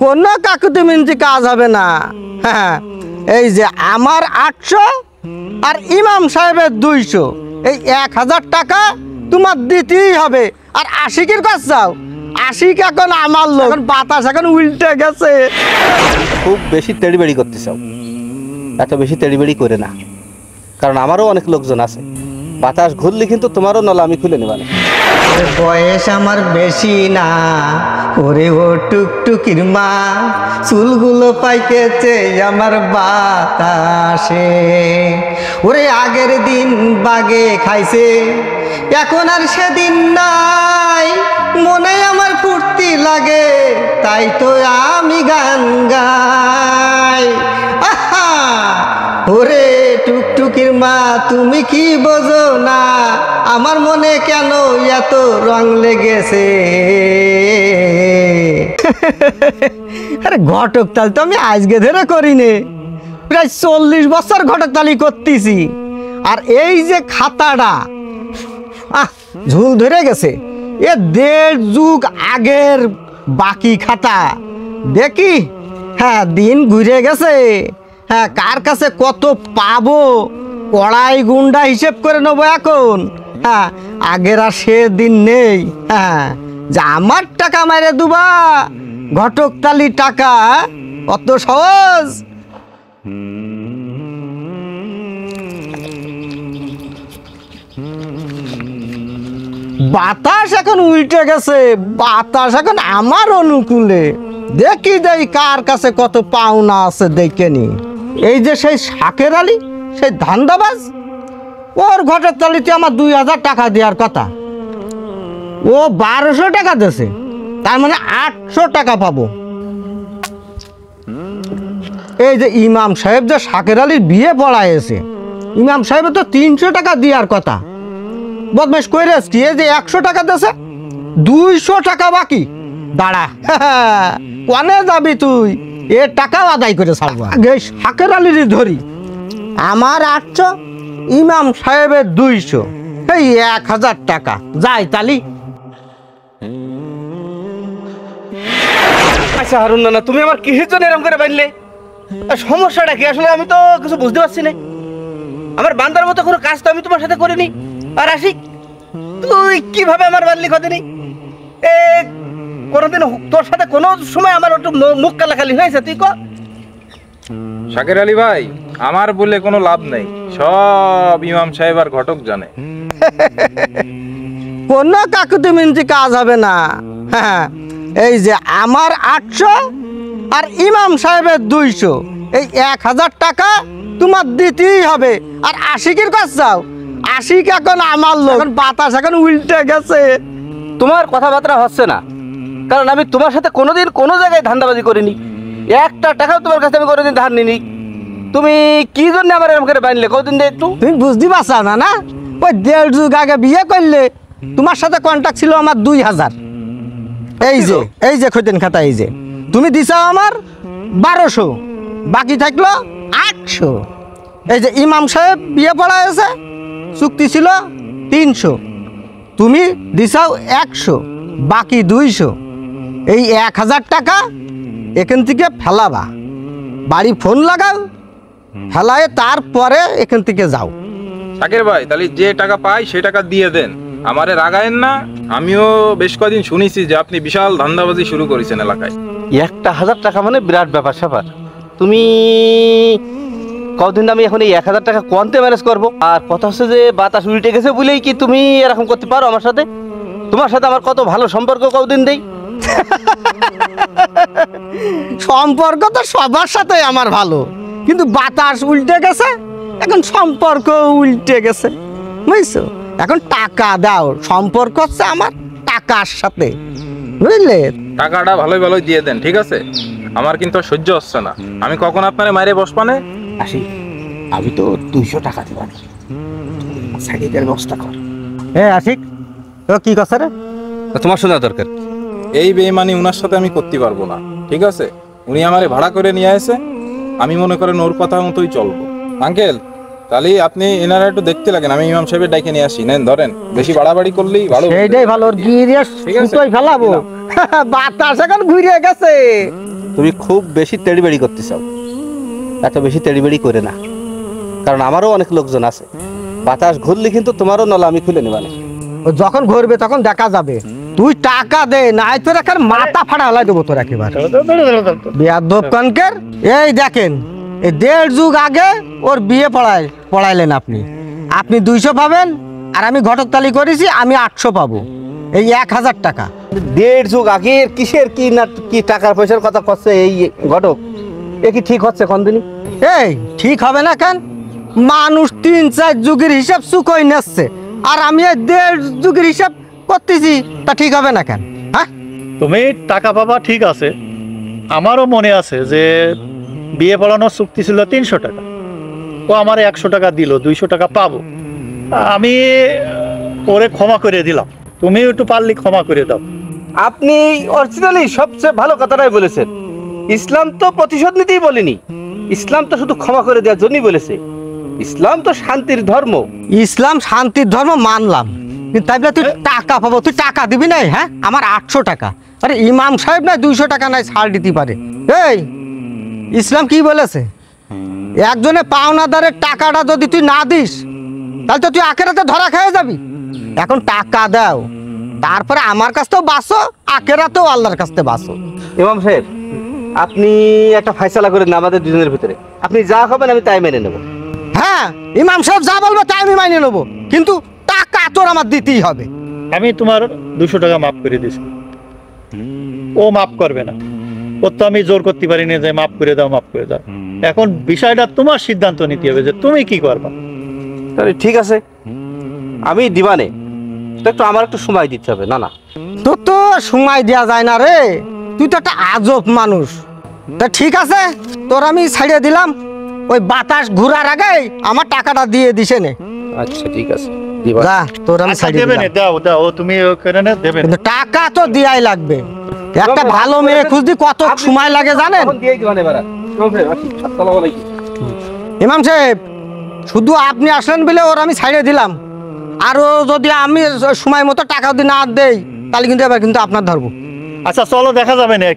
কোনো কাকুতি মিনতি কাজ হবে না। হ্যাঁ, এই যে আমার 800 আর ইমাম সাহেবের 200, এই 1000 টাকা তোমার দিতেই হবে। আর আশিকের কাছে যাও, আশিক এখন আমার লোক, এখন বাতাস এখন উল্টে গেছে। খুব বেশি তেড়িবেড়ি করতে চাও, এত বেশি তেড়িবেড়ি করে না, কারণ আমারও অনেক লোকজন আছে। বাতাস ঘুরলে কিন্তু তোমারও নলা আমি খুলে নেব না। বয়স আমার বেশি না, ওরে ও টুকটুকির মা, চুলগুলো পাইকেছে আমার বাতাসে। ওরে আগের দিন বাগে খাইছে, এখন আর সেদিন নাই, মনে আমার ফুর্তি লাগে, তাই তো আমি গান গাই। আহা, ওরে টুকটুকির মা, তুমি কি বোঝো না আমার মনে কেন এত রং লেগেছে? আরে ঘটক তালি তো আমি আজকে ধরে করিনি, প্রায় 40 বছর ঘটক তালি করতেছি। আর এই যে খাতাটা ঝুল ধরে গেছে, এ 1.5 যুগ আগের বাকি খাতা। দেখি, হ্যাঁ দিন ঘুরে গেছে, হ্যাঁ কার কাছে কত পাবো কড়াই গুন্ডা হিসেব করে নেবো এখন। হ্যাঁ, আগের আর সে দিন নেই। হ্যাঁ, যে আমার টাকা মারে দুবা ঘটক তালি টাকা অত সহজ। বাতাস এখন উল্টে গেছে, বাতাস এখন আমার অনুকূলে। দেখি দেই কার কাছে কত পাওনা আছে দেখে নি। এই যে সেই শাকের আলী, সেই ধান্দাবাজ, ওর ঘটক তালিতে আমার 2000 টাকা দেওয়ার কথা, ও 1200 টাকা দিয়েছে, তার মানে 800 টাকা পাবো। এই যে ইমাম সাহেব যে শাকের আলীর বিয়ে পড়াইছে, ইমাম সাহেবের তো 300 টাকা দেওয়ার কথা, বদমাইশ কইরে কি এই যে 100 টাকা দিয়েছে, 200 টাকা বাকি। দাঁড়া, কোনে যাবি তুই? এ টাকাও আদায় করে ছাড়বো। আগে শাকের আলীর ধরি, আমার 800, ইমাম সাহেবের 200, এই 1000 টাকা যাই তালি। আচ্ছা হারুন না, তুমি আমার কিসের জন্য এরকম করে বাঁধলে? সমস্যাটা কি আসলে আমি তো কিছু বুঝতে পারছি না। আমার বান্দার মতো কোনো কাজ তো আমি তোমার সাথে করিনি। আর আশিক, তুই কিভাবে আমার বাঁধলি কদিনই? কোনোদিন তোর সাথে কোনো সময় আমার একটু মুখ কালাকালি হয়েছে? তুই কর। শাকের আলী ভাই, আমার বলে কোনো লাভ নেই, সব ইমাম সাহেব আর ঘটক জানে। কোনো কাকুতি মিনতি কাজ হবে না। হ্যাঁ, এই যে আমার 800 আর ইমাম সাহেবের 200, এই 1000 টাকা তোমার দিতেই হবে। আর আশিকের কাছে যাও, আশিক এখন আমার লোক, এখন বাতাস এখন উল্টে গেছে। তোমার কথাবার্তা হচ্ছে না, কারণ আমি তোমার সাথে কোনোদিন কোনো জায়গায় ধান্দাবাজি করিনি, একটা টাকাও তোমার কাছে আমি কোনোদিন ধার নিনি। তুমি কি জন্য আমার এরকম করে বাঁধলে কদিন দিয়ে একটু? তুমি বুঝতে পারছো না? না, ওই 1.5 যুগ আগে বিয়ে করলে তোমার সাথে কন্ট্যাক্ট ছিল আমার 2000। এই যে খৈতেন খাতা, এই যে তুমি দিছাও আমার 1200, বাকি থাকলো 800। এই যে ইমাম সাহেব বিয়ে পড়া আছে, চুক্তি ছিল 300, তুমি দিছাও 100, বাকি 200। এই 1000 টাকা এখান থেকে ফেলাবা, বাড়ি ফোন লাগাও, ফেলায় তারপরে এখান থেকে যাও। শাকের ভাই, তাহলে যে টাকা পাই সে টাকা দিয়ে দেন, আমারে রাগায়েন না। আমিও বেশ কদিন শুনেছি যে আপনি বিশাল ধান্দাবাজি শুরু করেছেন এলাকায়। 1000 টাকা মানে বিরাট ব্যাপার স্যাপার। তুমি কদিন আমি এখন এই 1000 টাকা কোয়ান্তে ম্যানেজ করবো? আর কথা হচ্ছে যে বাতাস উল্টে গেছে বলেই কি তুমি এরকম করতে পারো আমার সাথে? তোমার সাথে আমার কত ভালো সম্পর্ক কদিন দেই। সম্পর্ক তো সবার সাথে আমার ভালো, কিন্তু বাতাস উল্টে গেছে, এখন সম্পর্ক উল্টে গেছে, বুঝছো? এখন টাকা দাও, সম্পর্ক হচ্ছে আমার টাকার সাথে, বুঝলে? টাকাটা ভালোই ভালোই দিয়ে দেন, ঠিক আছে? আমার কিন্তু আর সহ্য হচ্ছে না, আমি কখন আপনারে মাইরে বসপানে। আসি, আমি তো 200 টাকা দিব, সাইডের ব্যবস্থা কর। আশিক, তো কি কথা রে? তোমার শোনা দরকার। এই বেইমানি উনার সাথে আমি করতে পারবো না, ঠিক আছে? উনি আমারে ভাড়া করে নিয়ে আসে, আমি মনে করেন ওর কথা মতোই চলবো। আঙ্কেল, তাহলে আপনি এনারা একটু দেখতে লাগেন, আমি ইমাম সাহেবের ডাইকে নিয়ে আসি। নেন ধরেন, বেশি বাড়াবাড়ি করলেই ভালো। সেইটাই ভালো, ওর গিয়ে সুতোই ফেলাবো। বাতাস এখন ঘুরে গেছে। তুমি খুব বেশি তেড়িবেড়ি করতে চাও, এত বেশি তেড়িবেড়ি করে না, কারণ আমারও অনেক লোকজন আছে। বাতাস ঘুরলে কিন্তু তোমারও নলা আমি খুলে নেবানে। ও যখন ঘুরবে তখন দেখা যাবে। তুই টাকা দে, নাই তোর এখন মাথা ফাড়া হলাই দেবো তোর একেবারে। বেয়াদব কানকের। এই দেখেন, এই 1.5 যুগ আগে ওর বিয়ে পড়াইলেন আপনি। আপনি 200 পাবেন, আর আমি ঘটকতালি করেছি, আমি 800 পাবো। এই 1000 টাকা। 1.5 যুগ আগের কিসের কি না কি টাকার পয়সার কথা করছে এই ঘটক, এ কি ঠিক হচ্ছে কোনদিনই? এই ঠিক হবে না কেন? মানুষ 3-4 যুগের হিসাব চুকোই নিচ্ছে, আর আমি 1.5 যুগের হিসাব করতেছি, তা ঠিক হবে না কেন? হ্যাঁ, তুমি টাকা পাবা ঠিক আছে, আমারও মনে আছে যে বিয়ে পড়ানোর চুক্তি ছিল 300 টাকা, ও আমার 100 টাকা দিল, 200 টাকা পাবো। আমি ওরে ক্ষমা করে দিলাম, তুমি একটু পারলে ক্ষমা করে দাও। আপনি অরিজিনালি সবচেয়ে ভালো কথাটাই বলেছেন। ইসলাম তো প্রতিশোধ নিতেই বলেনি, ইসলাম তো শুধু ক্ষমা করে দেওয়ার জন্যই বলেছে। ইসলাম তো শান্তির ধর্ম। ইসলাম শান্তির ধর্ম মানলাম, কিন্তু তাই বলে তুই টাকা পাবো, তুই টাকা দিবি নাই? হ্যাঁ, আমার 800 টাকা। আরে ইমাম সাহেব নাই 200 টাকা নাই ছাড় দিতে পারে। এই ইসলাম কি বলেছে? একজনে পাওনাদারের টাকাটা যদি তুই না দিস, তাহলে তো তুই আখেরাতে ধরা খেয়ে যাবি। এখন টাকা দাও, তারপরে আমার কাছ থেকেও বাঁচো, আখেরাতেও আল্লাহর কাছ থেকে বাঁচো। ইমাম সাহেব, আপনি একটা ফয়সালা করেন আমাদের দুজনের ভিতরে। আপনি যা হবেন আমি তাই মেনে নেব। হ্যাঁ, ইমাম সাহেব যা বলবে তাই আমি মাইনে নেবো, কিন্তু টাকা তোর আমার দিতেই হবে। আমি তোমার 200 টাকা মাফ করে দিছি, ও মাফ করবে না। ও তো আমি জোর করতে পারি না যে মাফ করে দাও, মাফ করে দাও। এখন বিষয়টা তোমার সিদ্ধান্ত নিতে হবে যে তুমি কি করবা। তাহলে ঠিক আছে, আমি দিবানে, তো একটু আমার একটু সময় দিতে হবে। না না, তোর তো সময় দেওয়া যায় না রে, তুই তো একটা আজব মানুষ। তা ঠিক আছে, তোর আমি ছাড়িয়ে দিলাম। ওই বাতাস ঘুরার আগে আমার টাকাটা দিয়ে দিছে নে। আচ্ছা ঠিক আছে, দিবা। যা, তোর আমি আচ্ছা, ছাড়িয়ে দেবে না, দিলাম। দাও দাও, তুমি ওখানে না দেবে না। কিন্তু টাকা তো দিয়াই লাগবে। একটা ভালো মেয়ে খুঁজতে কত সময় লাগে জানেন? এখন দিয়েই দিবানে বারা। ইমাম সাহেব, আসি। আসসালামু আলাইকুম। ইমাম সাহেব, শুধু আপনি আসলেন বলে ওর আমি ছাড়িয়ে দিলাম। আর ও যদি আমি সময় মতো টাকা যদি না দেই, তাহলে কিন্তু এবার কিন্তু আপনার ধরবো। আচ্ছা চলো, দেখা যাবে না।